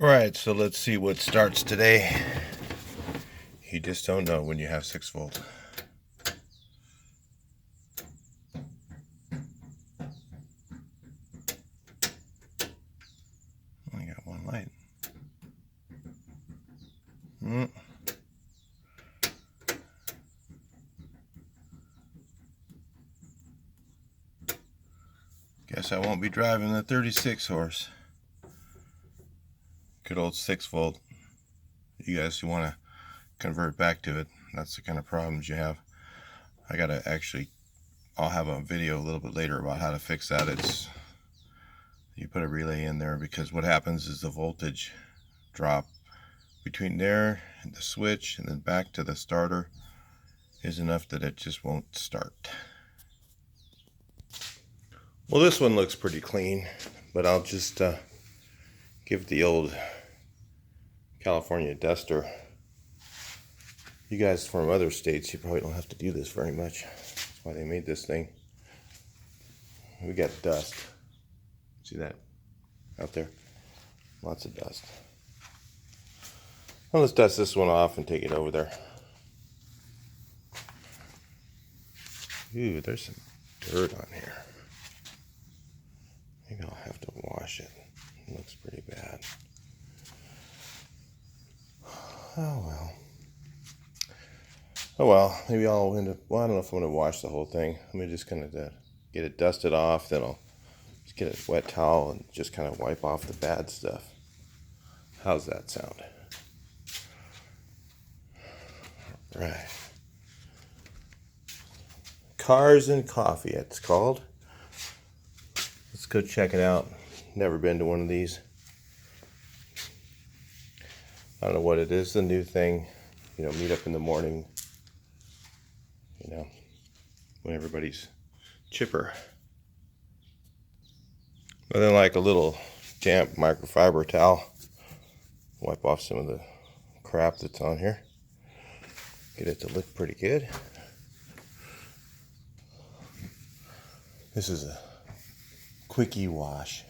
Alright, so let's see what starts today. You just don't know when you have 6 volt. Only got one light. Guess I won't be driving the 36 horse. Good old 6 volt. You guys who want to convert back to it, that's the kind of problems you have. I gotta I'll have a video a little bit later about how to fix that. You put a relay in there because what happens is the voltage drop between there and the switch and then back to the starter is enough that it just won't start. Well, this one looks pretty clean, but I'll just give the old California duster. You guys from other states, you probably don't have to do this very much. That's why they made this thing. We got dust. See that out there? Lots of dust. Well, let's dust this one off and take it over there. Ooh, there's some dirt on here. Maybe I'll have to wash it. It looks pretty bad. Oh well. Oh well, maybe I'll end up, well, I don't know if I'm going to wash the whole thing. Let me just kind of get it dusted off, then I'll just get a wet towel and just kind of wipe off the bad stuff. How's that sound? Right. Cars and Coffee, it's called. Let's go check it out. Never been to one of these. I don't know what it is, the new thing. You know, meet up in the morning. You know, when everybody's chipper. But then like a little damp microfiber towel. Wipe off some of the crap that's on here. Get it to look pretty good. This is a quickie wash.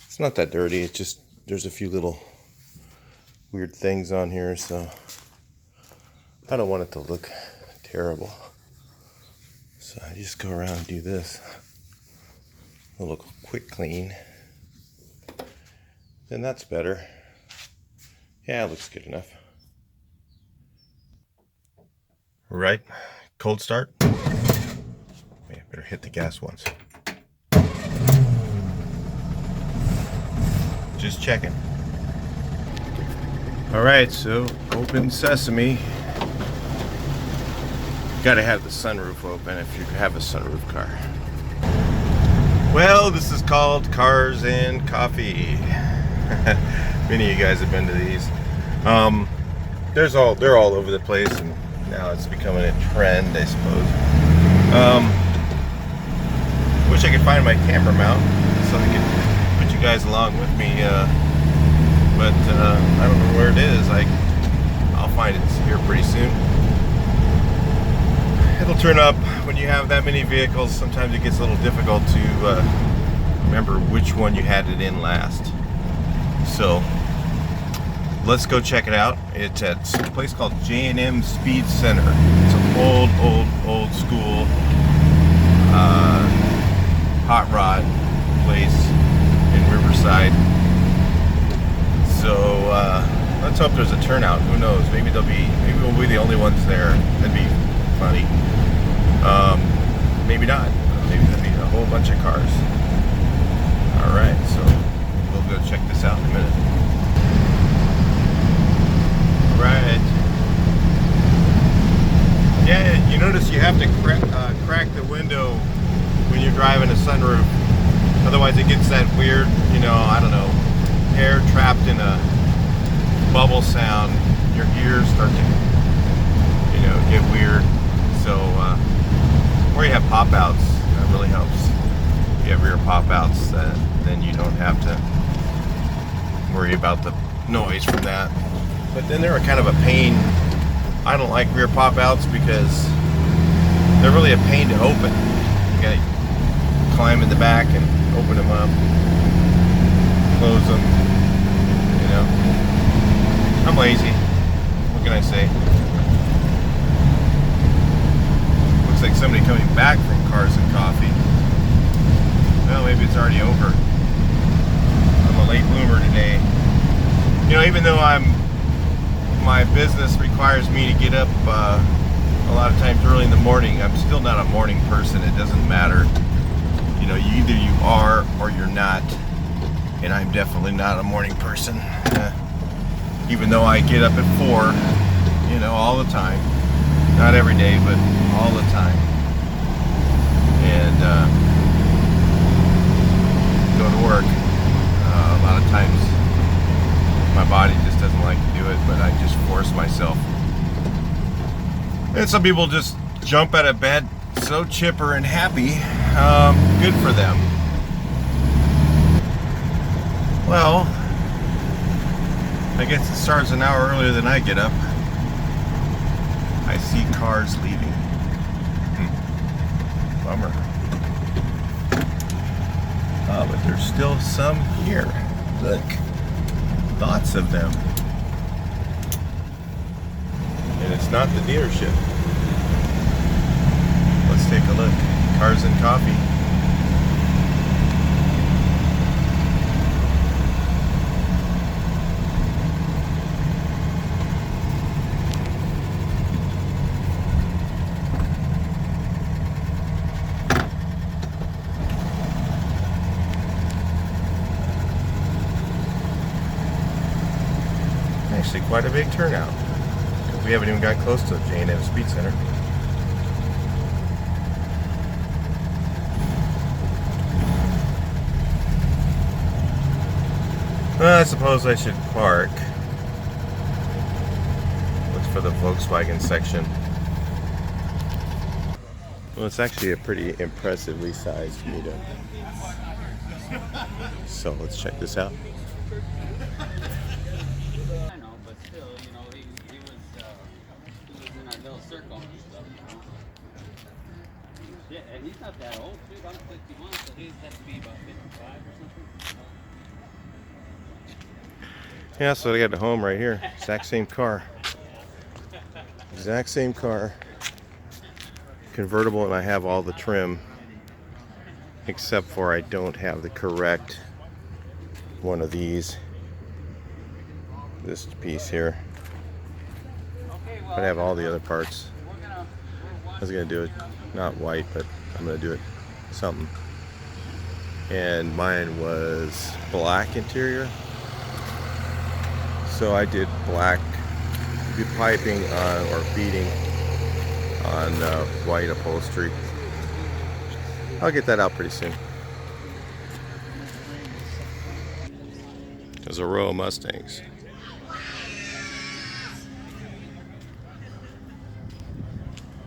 It's not that dirty, it's just there's a few little weird things on here, so I don't want it to look terrible. So I just go around and do this. A little quick clean. Then that's better. Yeah, it looks good enough. Right, cold start. Yeah, better hit the gas once. Just checking. Alright, so open sesame. Gotta have the sunroof open if you have a sunroof car. Well, this is called Cars and Coffee. Many of you guys have been to these. They're all over the place, and now it's becoming a trend, I suppose. Wish I could find my camera mount so I could put you guys along with me, but I don't know where it is. I'll find it here pretty soon. It'll turn up when you have that many vehicles. Sometimes it gets a little difficult to remember which one you had it in last. So let's go check it out. It's at a place called J&M Speed Center. It's an old school hot rod place in Riverside. So let's hope there's a turnout. Who knows? Maybe we'll be the only ones there. That'd be funny. Maybe not. Maybe there'll be a whole bunch of cars. Alright, so we'll go check this out in a minute. Right. Yeah, you notice you have to crack the window when you're driving a sunroof. Otherwise it gets that weird, I don't know, air trapped in a bubble sound. Your ears start to, get weird. So, or you have pop-outs, that really helps. If you have rear pop-outs, then you don't have to worry about the noise from that. But then they're kind of a pain. I don't like rear pop-outs because they're really a pain to open. You gotta climb in the back and open them up. close them. You know, I'm lazy. What can I say? Looks like somebody coming back from Cars and Coffee. Well, maybe it's already over. I'm a late bloomer today. You know, even though my business requires me to get up a lot of times early in the morning, I'm still not a morning person. It doesn't matter. You know, either you are or you're not. And I'm definitely not a morning person. Even though I get up at 4, you know, all the time. Not every day, but all the time. And go to work. A lot of times my body just doesn't like to do it, but I just force myself. And some people just jump out of bed so chipper and happy. Good for them. Well, I guess it starts an hour earlier than I get up. I see cars leaving. Bummer. But there's still some here. Look. Lots of them. And it's not the dealership. Let's take a look. Cars and Coffee. Actually, quite a big turnout. We haven't even got close to J&M Speed Center. Well, I suppose I should park. Look for the Volkswagen section. Well, it's actually a pretty impressively sized meetup. So let's check this out. Circle and stuff, you know? Yeah, and he's not that old, dude. I'm 51, so he has to be about 55 or something. Yeah, so I got the home right here. Exact same car. Exact same car. Convertible, and I have all the trim. Except for I don't have the correct one of these. This piece here. But I have all the other parts. I was gonna do it not white, but I'm gonna do it something. And mine was black interior, so I did black piping on, or beading on white upholstery. I'll get that out pretty soon. There's a row of Mustangs.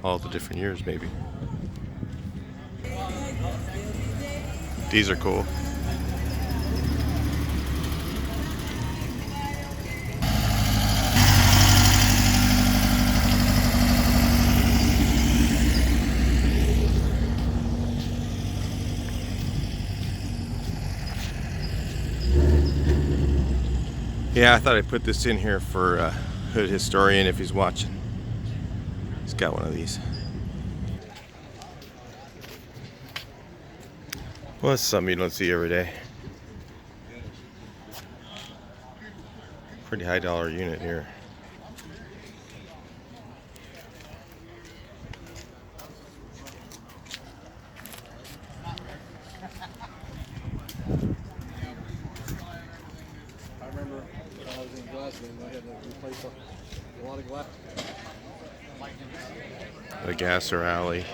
All the different years, maybe. These are cool. Yeah, I thought I'd put this in here for Hood Historian if he's watching. He's got one of these. Well, that's something you don't see every day. Pretty high dollar unit here. I remember when I was in Glasgow, I had to replace a lot of glass. The Gasser Alley.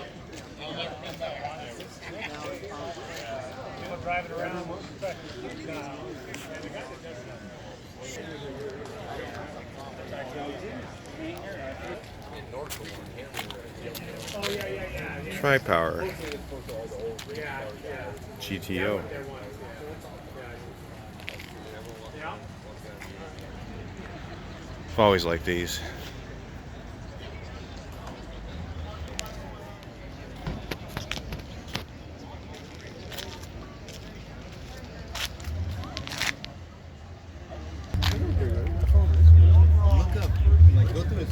Driving around. Tri-Power. GTO. I've always liked these.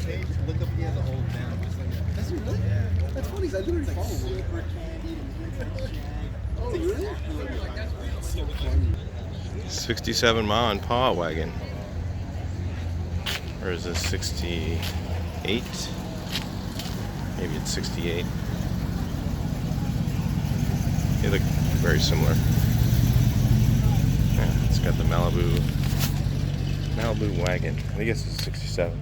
page, look up, he has a whole channel just like that. That's really? Yeah. That's funny, 'cause I literally follow him. Super candy and oh, really? 67 Ma and Pa wagon. Or is this 68? Maybe it's 68. They look very similar. Yeah, it's got the Malibu wagon. I guess it's 67.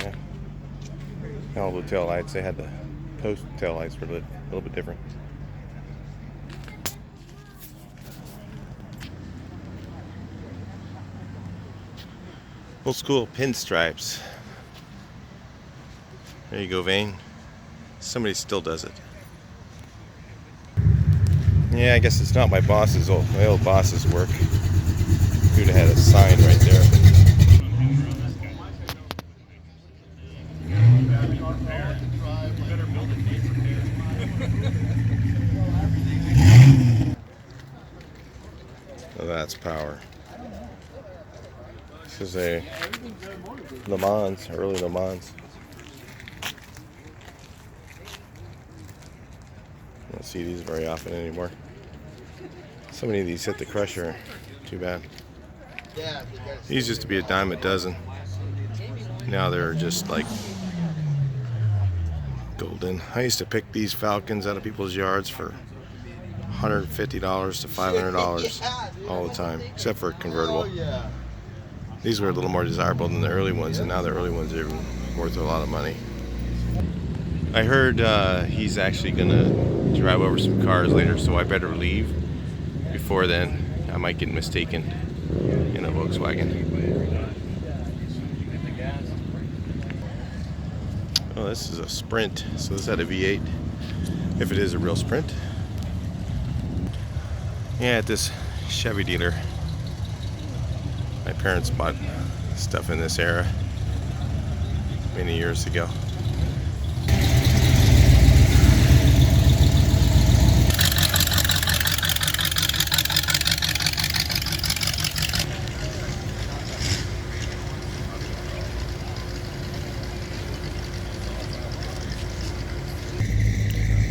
Yeah. Malibu tail lights. They had the post tail lights were a little bit different. Old school pinstripes. There you go, Vane. Somebody still does it. Yeah, I guess it's not my old boss's work. Who'd have had a sign right there. Oh, that's power. This is a Le Mans, early Le Mans. I don't see these very often anymore. So many of these hit the crusher. Too bad. These used to be a dime a dozen. Now they're just like golden. I used to pick these Falcons out of people's yards for $150 to $500 all the time, except for a convertible. These were a little more desirable than the early ones, and now the early ones are worth a lot of money. I heard he's actually gonna drive over some cars later, so I better leave before then. I might get mistaken in a Volkswagen. Oh, this is a Sprint, so this had a V8, if it is a real Sprint. Yeah, at this Chevy dealer. My parents bought stuff in this era many years ago.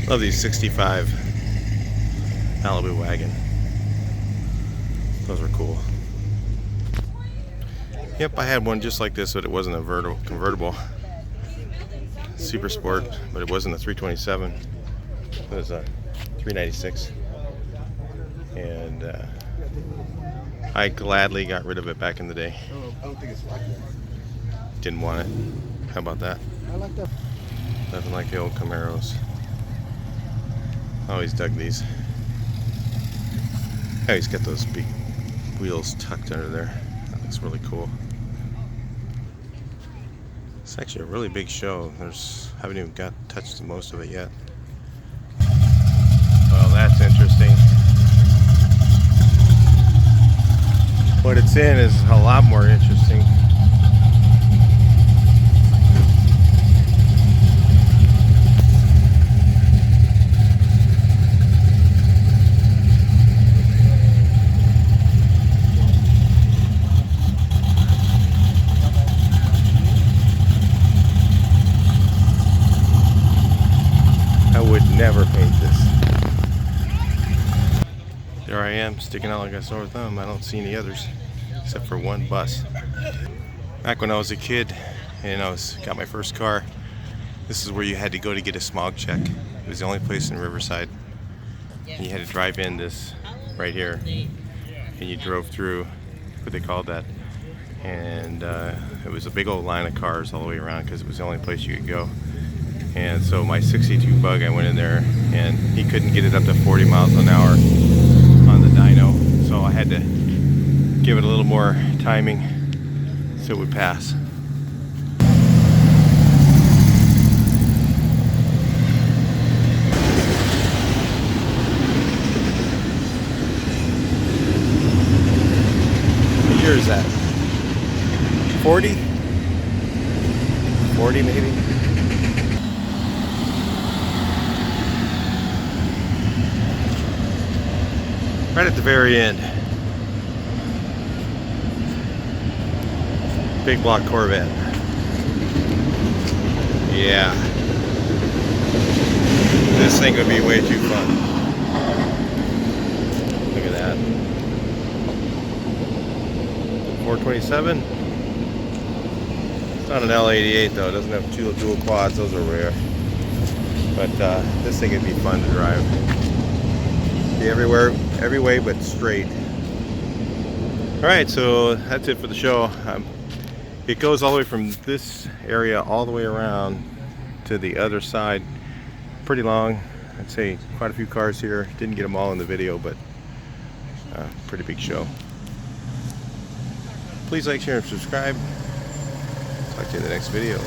Love these 65 Malibu wagon. Those are cool. Yep, I had one just like this, but it wasn't a convertible. Super Sport, but it wasn't a 327. It was a 396. And I gladly got rid of it back in the day. I don't think it's like that. Didn't want it. How about that? I like that. Nothing like the old Camaros. I always dug these. I always got those big wheels tucked under there. That looks really cool. It's actually a really big show. Haven't even touched to most of it yet. Well, that's interesting. What it's in is a lot more interesting. Never paint this. There I am, sticking out like a sore thumb. I don't see any others, except for one bus. Back when I was a kid and got my first car, this is where you had to go to get a smog check. It was the only place in Riverside. And you had to drive in this right here, and you drove through what they called that. And it was a big old line of cars all the way around because it was the only place you could go. And so my 62 Bug, I went in there and he couldn't get it up to 40 miles an hour on the dyno. So I had to give it a little more timing so it would pass. What year is that? 40? 40 maybe? Right at the very end. Big block Corvette. Yeah. This thing would be way too fun. Look at that. 427. It's not an L88 though. It doesn't have two dual quads. Those are rare. But this thing would be fun to drive. Be everywhere, every way but straight. All right, so that's it for the show. It goes all the way from this area all the way around to the other side. Pretty long. I'd say quite a few cars here. Didn't get them all in the video, but pretty big show. Please like, share, and subscribe. Talk to you in the next video.